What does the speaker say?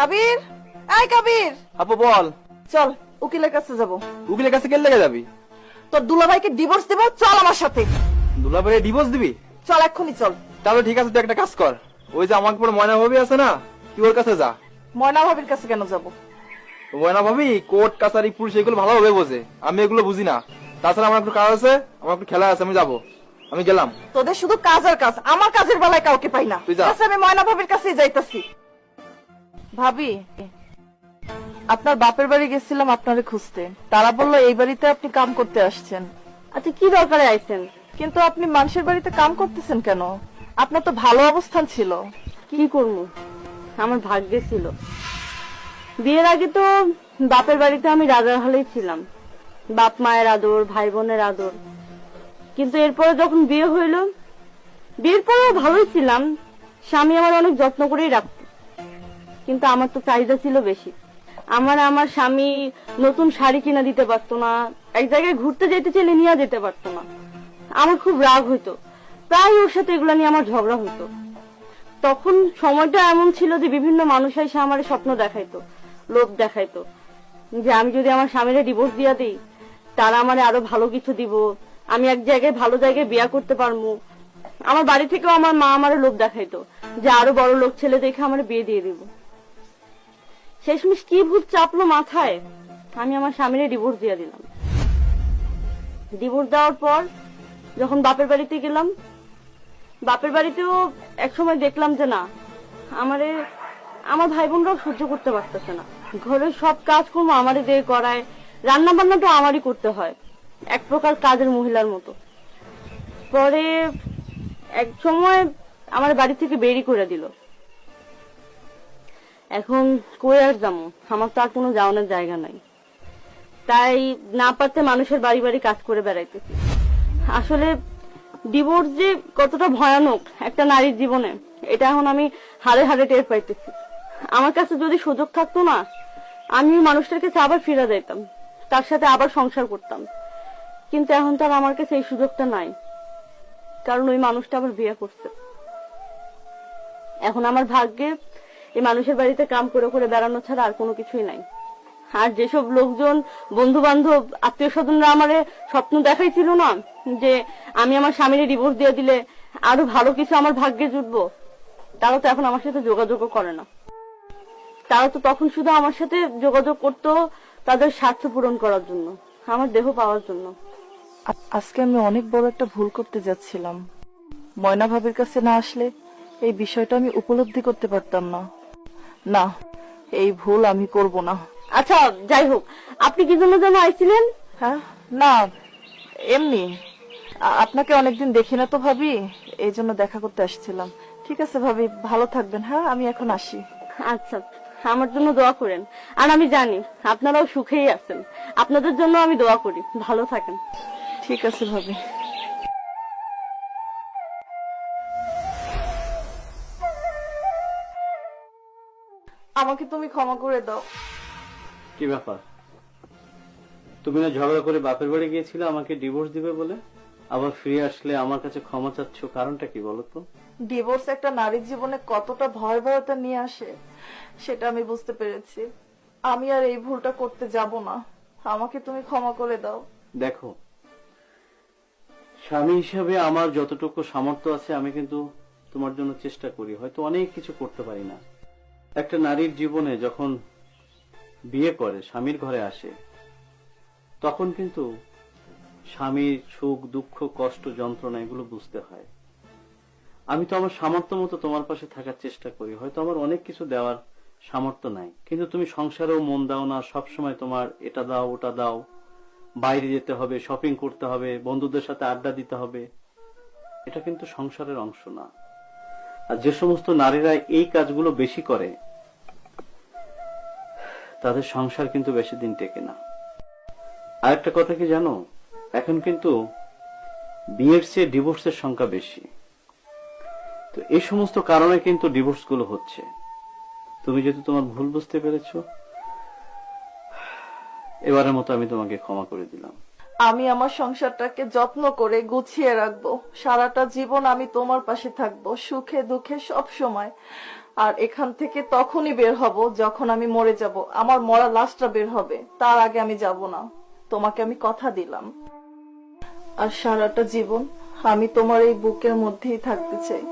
কবির, এই কবির, আপু বল। চল উকিলের কাছে যাব। উকিলের কাছে কেন লেগে যাবি? তোর দুলাভাইকে ডিভোর্স দেব, চল আমার সাথে। দুলাভাইয়ের ডিভোর্স দিবি? চল এক্ষুনি চল। তাহলে ঠিক আছে, তুই একটা কাজ কর, ওই যে আমাকে পরে ময়না ভাবি আছে না, তুই ওর কাছে যা। ময়না ভাবির কাছে কেন যাব? ময়না ভাবি কোর্ট কাছারি পুলিশ এগুলো ভালোভাবে বোঝে, আমি এগুলো বুঝি না। তাছাড়া আমার একটু কাজ আছে, আমার একটু খেলা আছে, আমি যাবো। আমি গেলাম। তোদের শুধু কাজ আর কাজ, আমার কাজের বেলায় কাউকে পাই না। তুই যা। আচ্ছা, আমি ময়না ভাবির কাছেই যাইতাছি। ভাবি, আপনার বাপের বাড়ি গেছিলাম আপনারে খুঁজতে, তারা বললো এই বাড়িতে আপনি কাম করতে আসছেন। আচ্ছা, কি দরকারে আইছেন? কিন্তু আপনি মানুষের বাড়িতে কাম করতেছেন কেন? আপনার তো ভালো অবস্থান ছিল। কি করবো, আমার ভাগ্যে ছিল। বিয়ের আগে তো বাপের বাড়িতে আমি রাজার হালেই ছিলাম, বাপ মায়ের আদর, ভাই বোনের আদর। কিন্তু এরপরে যখন বিয়ে হইল, বিয়ের পরেও ভালোই ছিলাম, স্বামী আমার অনেক যত্ন করেই রাখত। কিন্তু আমার তো চাহিদা ছিল বেশি। আমার স্বামী নতুন শাড়ি কিনা দিতে পারতো না, এক জায়গায় ঘুরতে যেতে চাইলে নিয়ে যেতে পারতো না। আমার খুব রাগ হইতো, প্রায় ওর সাথে এগুলা নিয়ে আমার ঝগড়া হইতো। তখন সময়টা এমন ছিল যে বিভিন্ন মানুষ এসে আমার স্বপ্ন দেখাইতো, লোভ দেখাইতো, যে আমি যদি আমার স্বামীরা ডিভোর্স দিয়া দিই, তারা আমার আরো ভালো কিছু দিব, আমি এক জায়গায় ভালো জায়গায় বিয়া করতে পারবো। আমার বাড়ি থেকেও আমার মা আমার লোভ দেখাইতো যে আরো বড় লোক ছেলে দেখে আমার বিয়ে দিয়ে দিব। শেষমেশ কি ভূত চাপলো মাথায়, আমি আমার স্বামীরে ডিভোর্স দিয়ে দিলাম। ডিভোর্স দেওয়ার পর যখন বাপের বাড়িতে গেলাম, বাপের বাড়িতেও একসময় দেখলাম যে না, আমার ভাই বোনরাও সহ্য করতে পারতেছে না। ঘরের সব কাজ কর্ম আমারই দিয়ে করায়, রান্না বান্নাটা আমারই করতে হয়, এক প্রকার কাজের মহিলার মতো। পরে এক সময় আমার বাড়ি থেকে বেরি করে দিল। এখন কই আর যাবো, আমার তো আর কোনো যাওয়ানোর জায়গা নাই। তাই না পারতে মানুষের বাড়ি বাড়ি কাজ করে বেড়াইতেছি। আসলে ডিভোর্স যে কতটা ভয়ানক একটা নারীর জীবনে, এটা এখন আমি হাড়ে হাড়ে টের পাইতেছি। আমার কাছে যদি সুযোগ থাকতো না, আমি মানুষটার কাছে আবার ফিরে যাইতাম, তার সাথে আবার সংসার করতাম। কিন্তু এখন তো আর আমার কাছে এই সুযোগটা নাই, কারণ ওই মানুষটা আবার বিয়ে করছে। এখন আমার ভাগ্যে এই মানুষের বাড়িতে কাম করে করে বেড়ানো ছাড়া আর কোনো কিছুই নাই। আর যেসব লোকজন, বন্ধু বান্ধব, আত্মীয় স্বজনরা আমারে স্বপ্ন দেখাইছিল না যে আমি আমার স্বামীর ডিভোর্স দিয়ে দিলে আরো ভালো কিছু আমার ভাগ্যে জুটবো, তারা তো এখন আমার সাথে যোগাযোগও করে না। তারা তো তখন শুধু আমার সাথে যোগাযোগ করতো তাদের স্বার্থ পূরণ করার জন্য, আমার দেহ পাওয়ার জন্য। আজকে আমি অনেক বড় একটা ভুল করতে যাচ্ছিলাম। ময়না ভাবির কাছে না আসলে এই বিষয়টা আমি উপলব্ধি করতে পারতাম না। না, এই ভুল আমি করব না। আচ্ছা, যাই হোক, আপনি কি জন্য যেন আইছিলেন? হ্যাঁ, না এমনি, আপনাকে অনেকদিন দেখি না তো ভাবি, এই জন্য দেখা করতে আসছিলাম। ঠিক আছে ভাবি, ভালো থাকবেন। হ্যাঁ, আমি এখন আসি। আচ্ছা, আমার জন্য দোয়া করেন। আর আমি জানি আপনারাও সুখেই আছেন, আপনাদের জন্য আমি দোয়া করি। ভালো থাকেন। ঠিক আছে ভাবি। আমাকে তুমি ক্ষমা করে দাও। কি ব্যাপার, তুমি না ঝগড়া করে বাপের বাড়ি গিয়েছিলে আমাকে ডিভোর্স দিবে বলে, আবার ফিরে আসলে আমার কাছে ক্ষমা চাচ্ছ, কারণটা কি বলো তো? ডিভোর্স একটা নারীর জীবনে কতটা ভয়াবহতা নিয়ে আসে সেটা আমি বুঝতে পেরেছি। আমি আর এই ভুলটা করতে যাব না। আমাকে তুমি ক্ষমা করে দাও। দেখো, স্বামী হিসাবে আমার যতটুকু সামর্থ্য আছে আমি কিন্তু তোমার জন্য চেষ্টা করি, হয়তো অনেক কিছু করতে পারি না। একটা নারীর জীবনে যখন বিয়ে করে স্বামীর ঘরে আসে, তখন কিন্তু স্বামীর সুখ দুঃখ কষ্ট যন্ত্রণা এগুলো বুঝতে হয়। আমি তো আমার সামর্থ্য মতো তোমার পাশে থাকার চেষ্টা করি, হয়তো আমার অনেক কিছু দেওয়ার সামর্থ্য নাই, কিন্তু তুমি সংসারেও মন দাও না, সবসময় তোমার এটা দাও ওটা দাও, বাইরে যেতে হবে, শপিং করতে হবে, বন্ধুদের সাথে আড্ডা দিতে হবে। এটা কিন্তু সংসারের অংশ না। আর যে সমস্ত নারীরা এই কাজগুলো বেশি করে, তাদের সংসার কিন্তু বেশি দিন টেকে না। আর একটা কথা কি জানো, এখন কিন্তু বিয়ের চেয়ে ডিভোর্সের সংখ্যা বেশি। তো এই সমস্ত কারণে কিন্তু ডিভোর্স গুলো হচ্ছে। তুমি যেহেতু তোমার ভুল বুঝতে পেরেছো, এবারের মতো আমি তোমাকে ক্ষমা করে দিলাম। আমি আমার সংসারটাকে যত্ন করে গুছিয়ে রাখবো। সারাটা জীবন আমি তোমার পাশে থাকবো, সুখে দুঃখে সব সময়। আর এখান থেকে তখনই বের হব যখন আমি মরে যাব। আমার মরা লাশটা বের হবে, তার আগে আমি যাব না। তোমাকে আমি কথা দিলাম। আর সারাটা জীবন আমি তোমার এই বুকের মধ্যেই থাকতে চাই।